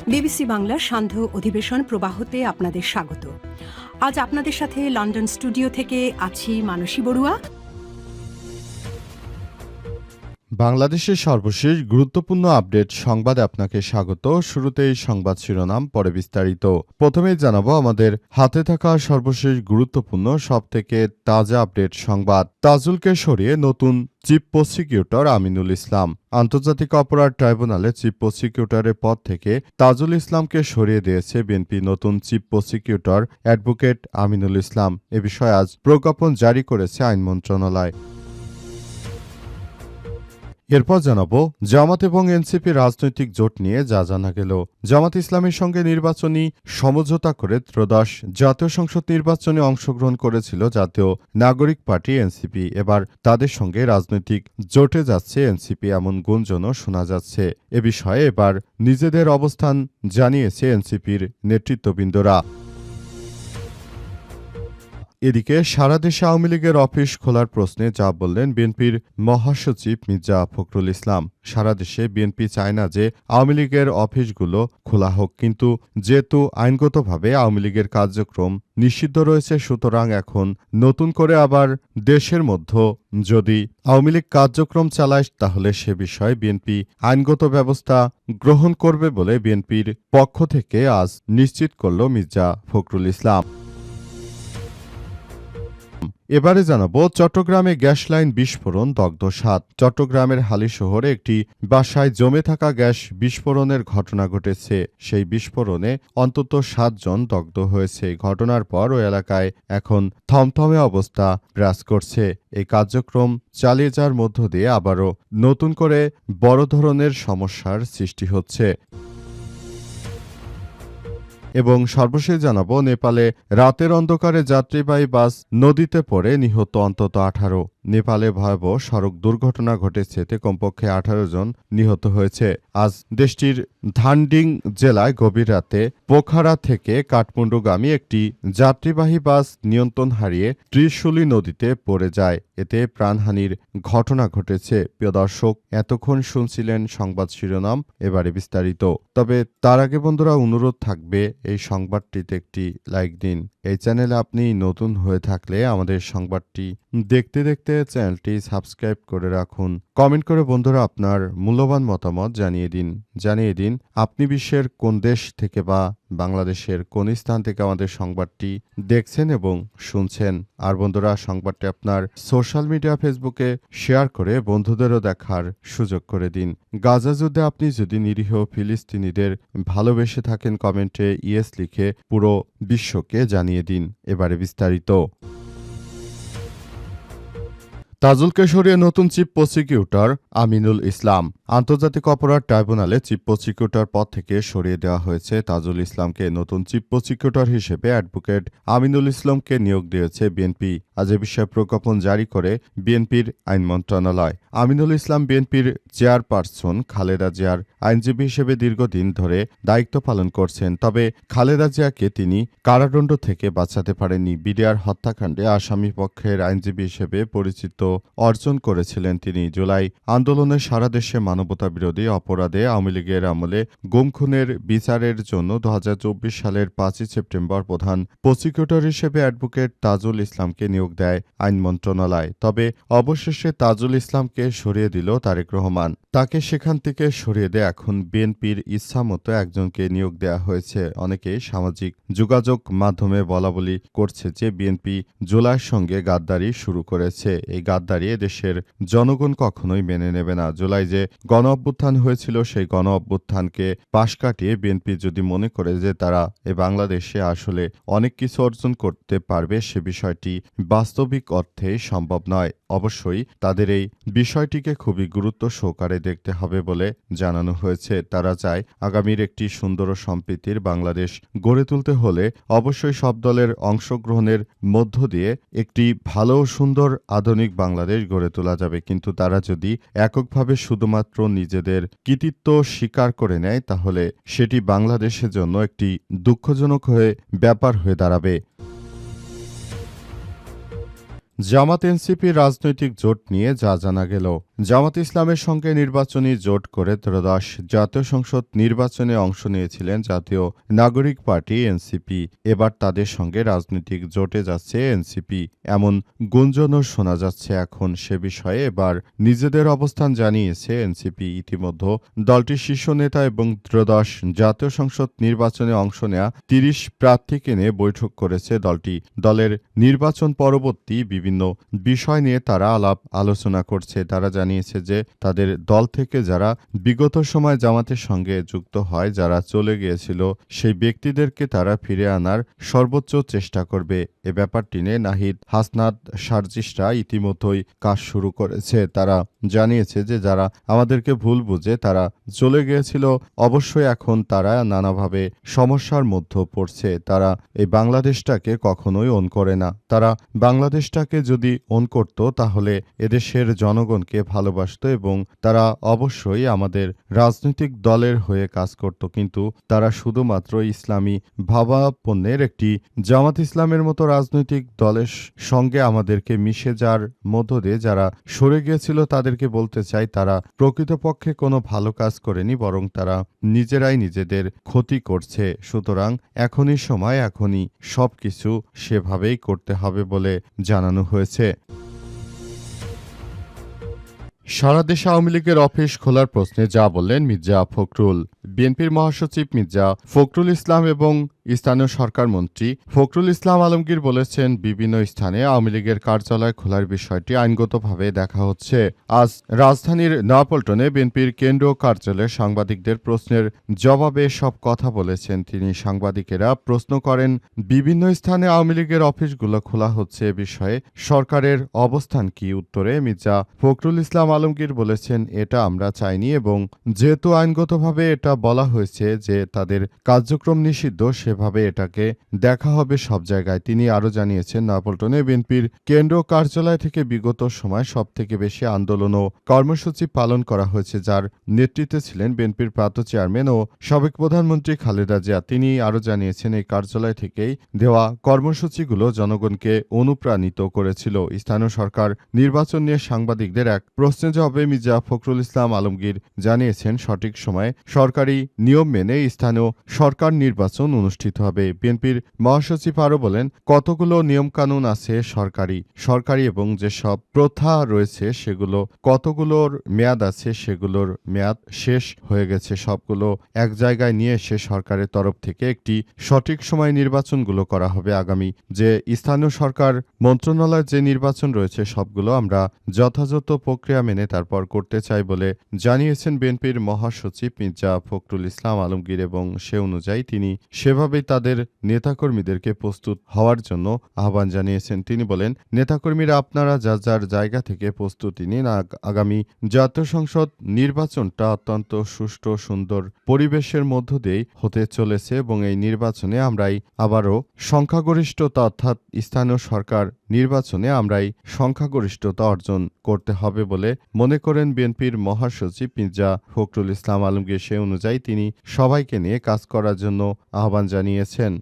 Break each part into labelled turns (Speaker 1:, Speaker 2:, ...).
Speaker 1: BBC বাংলার সান্ধ্য অধিবেশন প্রবাহতে আপনাদের স্বাগত। আজ আপনাদের সাথে লন্ডন স্টুডিও থেকে আছি মানসী বড়ুয়া।
Speaker 2: বাংলাদেশের সর্বশেষ গুরুত্বপূর্ণ আপডেট সংবাদে আপনাকে স্বাগত। শুরুতেই সংবাদ শিরোনাম, পরে বিস্তারিত। প্রথমেই জানাবো আমাদের হাতে থাকা সর্বশেষ গুরুত্বপূর্ণ সবথেকে তাজা আপডেট সংবাদ। তাজুলকে সরিয়ে নতুন চিফ প্রসিকিউটর আমিনুল ইসলাম। আন্তর্জাতিক অপরাধ ট্রাইব্যুনালে চিফ প্রসিকিউটরের পদ থেকে তাজুল ইসলামকে সরিয়ে দিয়েছে বিএনপি নতুন chief prosecutor advocate Aminul Islam. এ বিষয়ে আজ প্রজ্ঞাপন জারি করেছে আইন মন্ত্রণালয়। এরপর জানাবো জামাত এবং এনসিপি রাজনৈতিক জোট নিয়ে যা জানা গেল। জামাত ইসলামের সঙ্গে নির্বাচনী সমঝোতা করে ত্রয়োদশ জাতীয় সংসদ নির্বাচনে অংশগ্রহণ করেছিল জাতীয় নাগরিক পার্টি এনসিপি। এবার তাদের সঙ্গে রাজনৈতিক জোটে যাচ্ছে এনসিপি, এমন গুঞ্জনও শোনা যাচ্ছে। এ বিষয়ে এবার নিজেদের অবস্থান জানিয়েছে এনসিপির নেতৃত্ববৃন্দরা। এদিকে সারা দেশে আওয়ামী লীগের অফিস খোলার প্রশ্নে যা বললেন বিএনপির মহাসচিব মির্জা ফখরুল ইসলাম। সারা দেশে বিএনপি চায় না যে আওয়ামী লীগের অফিসগুলো খোলা হোক, কিন্তু যেহেতু আইনগতভাবে আওয়ামী লীগের কার্যক্রম নিষিদ্ধ রয়েছে, সুতরাং এখন নতুন করে আবার দেশের মধ্যে যদি আওয়ামী লীগ কার্যক্রম চালায় তাহলে সে বিষয়ে বিএনপি আইনগত ব্যবস্থা গ্রহণ করবে বলে বিএনপির পক্ষ থেকে আজ নিশ্চিত করল মির্জা ফখরুল ইসলাম। এবারে জানাবো চট্টগ্রামে গ্যাস লাইন বিস্ফোরণ, দগ্ধ ৭। চট্টগ্রামের হালি শহরে একটি বাসায় জমে থাকা গ্যাস বিস্ফোরণের ঘটনা ঘটেছে। সেই বিস্ফোরণে অন্তত ৭ জন দগ্ধ হয়েছে। ঘটনার পর ওই এলাকায় এখন থমথমে অবস্থা বিরাজ করছে। এই কার্যক্রম চালিয়ে যাওয়ার মধ্য দিয়ে আবারও নতুন করে বড় ধরনের সমস্যার সৃষ্টি হচ্ছে। এবং সর্বশেষ জানাবো নেপালে রাতের অন্ধকারে যাত্রীবাহী বাস নদীতে পড়ে নিহত অন্তত ১৮। নেপালে ভয়াবহ সড়ক দুর্ঘটনা ঘটেছে, এতে কমপক্ষে ১৮ জন নিহত হয়েছে। আজ দেশটির ধানডিং জেলায় গভীর রাতে পোখারা থেকে কাঠমান্ডুগামী একটি যাত্রীবাহী বাস নিয়ন্ত্রণ হারিয়ে ত্রিশূলী নদীতে পড়ে যায়। এতে প্রাণহানির ঘটনা ঘটেছে। প্রিয় দর্শক, এতক্ষণ শুনছিলেন সংবাদ শিরোনাম, এবারে বিস্তারিত। তবে তার আগে বন্ধুরা অনুরোধ থাকবে এই সংবাদটিতে একটি লাইক দিন। এই চ্যানেলে আপনি নতুন হয়ে থাকলে আমাদের সংবাদটি দেখতে দেখতে চ্যানেলটি সাবস্ক্রাইব করে রাখুন। কমেন্ট করে বন্ধুরা আপনার মূল্যবান মতামত জানিয়ে দিন আপনি বিশ্বের কোন দেশ থেকে বা বাংলাদেশের কোন স্থান থেকে আমাদের সংবাদটি দেখছেন এবং শুনছেন। আর বন্ধুরা, সংবাদটি আপনার সোশ্যাল মিডিয়া ফেসবুকে শেয়ার করে বন্ধুদেরও দেখার সুযোগ করে দিন। গাজা যুদ্ধে আপনি যদি নিরীহ ফিলিস্তিনিদের ভালোবেসে থাকেন, কমেন্টে ইয়েস লিখে পুরো বিশ্বকে জানিয়ে দিন। এবারে বিস্তারিত। তাজুলকে সরিয়ে নতুন চিফ প্রসিকিউটর আমিনুল ইসলাম। আন্তর্জাতিক অপরাধ ট্রাইব্যুনালে চিফ প্রসিকিউটর পদ থেকে সরিয়ে দেওয়া হয়েছে তাজুল ইসলামকে। নতুন চিফ প্রসিকিউটর হিসেবে অ্যাডভোকেট আমিনুল ইসলামকে নিয়োগ দিয়েছে বিএনপি। আজ এ বিষয়ে প্রজ্ঞাপন জারি করে বিএনপির আইন মন্ত্রণালয়। আমিনুল ইসলাম বিএনপির চেয়ারপারসন খালেদা জিয়ার আইনজীবী হিসেবে দীর্ঘদিন ধরে দায়িত্ব পালন করছেন। তবে খালেদা জিয়াকে তিনি কারাদণ্ড থেকে বাঁচাতে পারেননি। বিডিআর হত্যাকাণ্ডে আসামি পক্ষের আইনজীবী হিসেবে পরিচিত অর্জন করেছিলেন তিনি। জুলাই আন্দোলনে সারা দেশে মানবতাবিরোধী অপরাধে আওয়ামী লীগের আমলে গুম খুনের বিচারের জন্য ২০২৪ সালের ৫ই সেপ্টেম্বর প্রধান প্রসিকিউটর হিসেবে অ্যাডভোকেট তাজুল ইসলামকে নিয়োগ দেয় আইন মন্ত্রণালয়। তবে অবশেষে তাজুল ইসলামকে সরিয়ে দিল তারেক রহমান। তাকে সেখান থেকে সরিয়ে দেয় এখন বিএনপির ইচ্ছামতো একজনকে নিয়োগ দেওয়া হয়েছে। অনেকেই সামাজিক যোগাযোগ মাধ্যমে বলাবলি করছে যে বিএনপি জুলাইয়ের সঙ্গে গাদ্দারি শুরু করেছে। এই গাদ্দারি দেশের জনগণ কখনোই মেনে নেবে না। জুলাই যে গণ অভ্যুত্থান হয়েছিল, সেই গণ অভ্যুত্থানকে পাশ কাটিয়ে বিএনপি যদি মনে করে যে তারা বাংলাদেশে আসলে অনেক কিছু অর্জন করতে পারবে, সে বিষয়টি বাস্তবিক অর্থে সম্ভব নয়। অবশ্যই তাদের এই বিষয়টিকে খুবই গুরুত্ব সহকারে দেখতে হবে বলে জানানো হয়েছে। তারা চায় আগামীর একটি সুন্দর ও সম্প্রীতির বাংলাদেশ গড়ে তুলতে হলে অবশ্যই সব দলের অংশগ্রহণের মধ্য দিয়ে একটি ভালো ও সুন্দর আধুনিক বাংলাদেশ গড়ে তোলা যাবে। কিন্তু তারা যদি এককভাবে শুধুমাত্র নিজেদের কৃতিত্ব স্বীকার করে নেয়, তাহলে সেটি বাংলাদেশের জন্য একটি দুঃখজনক ব্যাপার হয়ে দাঁড়াবে। জামাত এনসিপি রাজনৈতিক জোট নিয়ে যা জানা গেল। জামাত ইসলামের সঙ্গে নির্বাচনী জোট করে ত্রয়োদশ জাতীয় সংসদ নির্বাচনে অংশ নিয়েছিলেন জাতীয় নাগরিক পার্টি এনসিপি। এবার তাদের সঙ্গে রাজনৈতিক জোটে যাচ্ছে এনসিপি, এমন গুঞ্জনও শোনা যাচ্ছে। এখন সে বিষয়ে এবার নিজেদের অবস্থান জানিয়েছে এনসিপি। ইতিমধ্যে দলটির শীর্ষ নেতা এবং ত্রয়োদশ জাতীয় সংসদ নির্বাচনে অংশ নেয়া ৩০ প্রার্থীকে নিয়ে বৈঠক করেছে দলটি। দলের নির্বাচন পরবর্তী বিভিন্ন বিষয় নিয়ে তারা আলাপ আলোচনা করছে। তারা জানিয়েছে যে তাদের দল থেকে যারা বিগত সময় জামাতের সঙ্গে যুক্ত হয়, যারা চলে গিয়েছিল, সেই ব্যক্তিদেরকে তারা ফিরে আনার সর্বোচ্চ চেষ্টা করবে। এ ব্যাপারটি নিয়ে নাহিদ হাসনাত সার্জিসরা ইতিমধ্যেই কাজ শুরু করেছে। তারা জানিয়েছে যে যারা আমাদেরকে ভুল বুঝে তারা চলে গিয়েছিল, অবশ্যই এখন তারা নানাভাবে সমস্যার মধ্যে পড়ছে। তারা এই বাংলাদেশটাকে কখনোই ওন করে না। তারা বাংলাদেশটাকে যদি ওন করত তাহলে এদেশের জনগণকে ভালোবাসত এবং তারা অবশ্যই আমাদের রাজনৈতিক দলের হয়ে কাজ করত। কিন্তু তারা শুধুমাত্র ইসলামী ভাবাপন্নের একটি জামাত ইসলামের মতো রাজনৈতিক দলের সঙ্গে আমাদেরকে মিশে যাওয়ার মধ্য দিয়ে যারা সরে গিয়েছিল তাদেরকে বলতে চাই তারা প্রকৃতপক্ষে কোনো ভালো কাজ করেনি, বরং তারা নিজেরাই নিজেদের ক্ষতি করছে। সুতরাং এখনই সময়, এখনই সবকিছু সেভাবেই করতে হবে বলে জানানো হয়েছে। সারা দেশে আওয়ামী লীগের অফিস খোলার প্রশ্নে যা বললেন মির্জা ফখরুল। বিএনপির মহাসচিব মির্জা ফখরুল ইসলাম এবং স্থানীয় সরকার মন্ত্রী ফখরুল ইসলাম আলমগীর বলেছেন, বিভিন্ন স্থানে আওয়ামী লীগের কার্যালয় খোলার বিষয়টি আইনগতভাবে দেখা হচ্ছে। আজ রাজধানীর নয়াপল্টনে বিএনপির কেন্দ্রীয় কার্যালয়ে সাংবাদিকদের প্রশ্নের জবাবে সব কথা বলেছেন তিনি। সাংবাদিকেরা প্রশ্ন করেন, বিভিন্ন স্থানে আওয়ামী লীগের অফিসগুলো খোলা হচ্ছে, এ বিষয়ে সরকারের অবস্থান কি? উত্তরে মির্জা ফখরুল ইসলাম আলমগীর বলেছেন, এটা আমরা চাইনি এবং যেহেতু আইনগতভাবে এটা বলা হয়েছে যে তাদের কার্যক্রম নিষিদ্ধ, সেভাবে এটাকে দেখা হবে সব জায়গায়। তিনি আরও জানিয়েছেন, নয়াপল্টনে বিএনপির কেন্দ্রীয় কার্যালয় থেকে বিগত সময় সবথেকে বেশি আন্দোলন ও কর্মসূচি পালন করা হয়েছে, যার নেতৃত্বে ছিলেন বিএনপির প্রাত চেয়ারম্যান ও সাবেক প্রধানমন্ত্রী খালেদা জিয়া। তিনি আরও জানিয়েছেন, এই কার্যালয় থেকেই দেওয়া কর্মসূচিগুলো জনগণকে অনুপ্রাণিত করেছিল। স্থানীয় সরকার নির্বাচন নিয়ে সাংবাদিকদের এক প্রশ্নের জবাবে মির্জা ফখরুল ইসলাম আলমগীর জানিয়েছেন, সঠিক সময়ে সরকারি নিয়ম মেনে স্থানীয় সরকার নির্বাচন অনুষ্ঠিত হবে। বিএনপির মহাসচিব আরও বলেন, কতগুলো নিয়মকানুন আছে সরকারি এবং যেসব প্রথা রয়েছে সেগুলো কতগুলোর মেয়াদ আছে, সেগুলোর মেয়াদ শেষ হয়ে গেছে। সবগুলো এক জায়গায় নিয়ে এসে সরকারের তরফ থেকে একটি সঠিক সময় নির্বাচনগুলো করা হবে। আগামী যে স্থানীয় সরকার মন্ত্রণালয়ের যে নির্বাচন রয়েছে সবগুলো আমরা যথাযথ প্রক্রিয়া মেনে তারপর করতে চাই বলে জানিয়েছেন বিএনপির মহাসচিব মির্জা ফখরুল ইসলাম আলমগীর এবং সে অনুযায়ী তিনি সেভাবেই তাদের নেতাকর্মীদেরকে প্রস্তুত হওয়ার জন্য আহ্বান জানিয়েছেন। তিনি বলেন, নেতাকর্মীরা আপনারা যার যার জায়গা থেকে প্রস্তুতি নিন। আগামী জাতীয় সংসদ নির্বাচনটা অত্যন্ত সুষ্ঠু সুন্দর পরিবেশের মধ্য দিয়েই হতে চলেছে এবং এই নির্বাচনে আমরাই আবারও সংখ্যাগরিষ্ঠতা অর্থাৎ স্থানীয় সরকার নির্বাচনে আমরাই সংখ্যাগরিষ্ঠতা অর্জন করতে হবে বলে মনে করেন বিএনপির মহাসচিব মির্জা ফখরুল ইসলাম আলমগীর। সে অনুযায়ী তিনি সবাইকে নিয়ে কাজ করার জন্য আহ্বান জানিয়েছেন।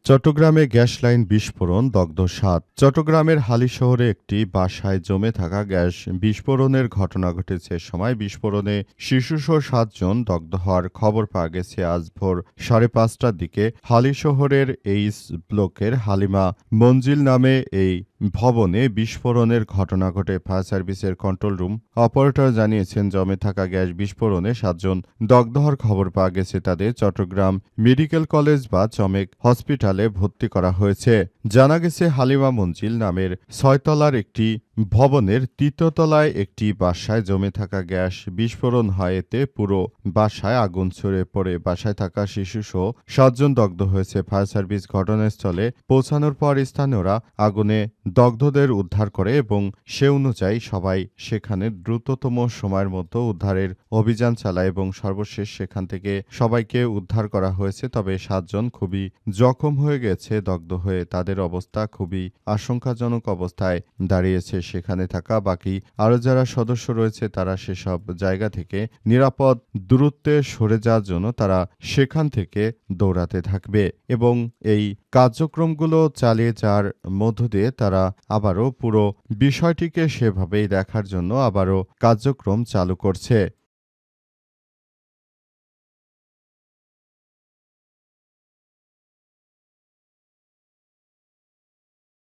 Speaker 2: চট্টগ্রামে গ্যাস লাইন বিস্ফোরণ, দগ্ধ ৭। চট্টগ্রামের হালি শহরে একটি বাসায় জমে থাকা গ্যাস বিস্ফোরণের ঘটনা ঘটেছে। সময় বিস্ফোরণে শিশুসহ ৭ জন দগ্ধ হওয়ার খবর পাওয়া গেছে। আজ ভোর ৫:৩০টার দিকে হালি শহরের এইচ ব্লকের হালিমা মঞ্জিল নামে এই ভবনে বিস্ফোরণের ঘটনা ঘটে। ফায়ার সার্ভিসের কন্ট্রোল রুম অপারেটর জানিয়েছেন, জমে থাকা গ্যাস বিস্ফোরণে ৭ জন দগ্ধ হওয়ার খবর পাওয়া গেছে। তাদের চট্টগ্রাম মেডিকেল কলেজ বা চমেক হসপিটালে ভর্তি করা হয়েছে। জানা গেছে, হালিমা মঞ্জিল নামের ৬ তলার একটি ভবনের ৩য় তলায় একটি বাসায় জমে থাকা গ্যাস বিস্ফোরণ হয়। এতে পুরো বাসায় আগুন ছড়িয়ে পড়ে। বাসায় থাকা শিশুসহ ৭ জন দগ্ধ হয়েছে। ফায়ার সার্ভিস ঘটনাস্থলে পৌঁছানোর পর স্থানীয়রা আগুনে দগ্ধদের উদ্ধার করে এবং সে অনুযায়ী সবাই সেখানে দ্রুততম সময়ের মধ্যে উদ্ধারের অভিযান চালায় এবং সর্বশেষ সেখান থেকে সবাইকে উদ্ধার করা হয়েছে। তবে ৭ জন খুবই জখম হয়ে গেছে দগ্ধ হয়ে। তাদের অবস্থা খুবই আশঙ্কাজনক অবস্থায় দাঁড়িয়েছে। সেখানে থাকা বাকি আরও যারা সদস্য রয়েছে তারা সেসব জায়গা থেকে নিরাপদ দূরত্বে সরে যাওয়ার জন্য তারা সেখান থেকে দৌড়াতে থাকবে এবং এই কার্যক্রমগুলো চালিয়ে যাওয়ার মধ্য দিয়ে তারা আবারও পুরো বিষয়টিকে সেভাবেই দেখার জন্য আবারও কার্যক্রম চালু করছে।